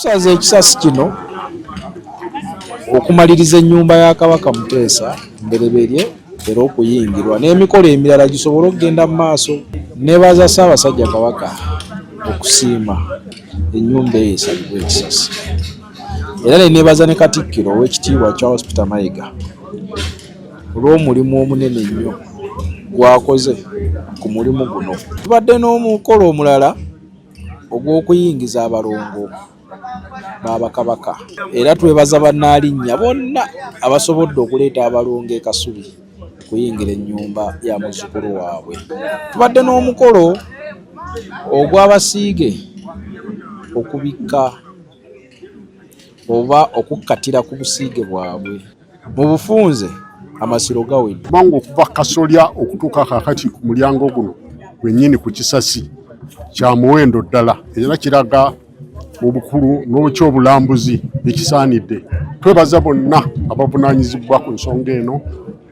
Tusaze ekisasi kino okumaliriza ennyumba ya Kabaka Muteesa Mbereberye era okuyingirwa n'emikolo emirala gisobola okugenda mu maaso. Nebaza Ssaabasajja Kabaka okusiima ennyumba eyo esalibwa ekisasi, era ne nebaza ne Katikkiro Oweekitiibwa Charles Peter Mayiga olw'omulimu omunene ennyo gwakoze ku mulimu guno. Tubadde n'omukolo omulala ogw'okuyingiza abalongo b'Abakabaka, era twebaza bannaalinnya bonna abasobodde okuleeta abalongo e Kasubi okuyingira ennyumba ya muzzukulu waabwe. Tubadde n'omukolo ogw'abasiige okubikka oba okukkatira ku busiige bwabwe. Mu bufunze amasiro gawedde. Kubanga okuva Kasolya okutuuka kaakati ku mulyango guno gwennyini ku kisasi kya muwendo ddala, era kiraga obukulu n'obukyobulambuzi ekisaanidde. Twebaza bonna abavunaanyizibwa ku nsonga eno.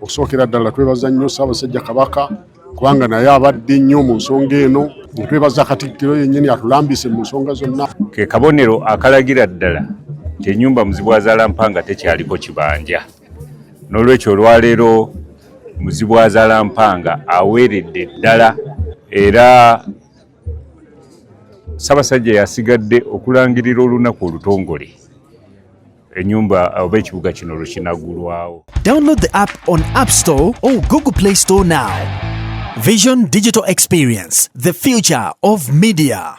Okusookera ddala twebaza nnyo Ssaabasajja Kabaka kubanga naye abadde nnyo mu nsonga eno. Twebaza Katikkiro yennyini atulambise mu nsonga zonna. Ke kabonero akalagira ddala nti ennyumba Muzibwazaalampanga tekyaliko kibanja. N'olwekyo olwaleero Muzibwazaalampanga aweeredde ddala, era Ssaabasajja yasigadde okulangirira olunaku olutongole ennyumba oba ekibuga kino lwe kinaggulwawo. Download the app on App Store or Google Play Store now. Vision Digital Experience, the future of media.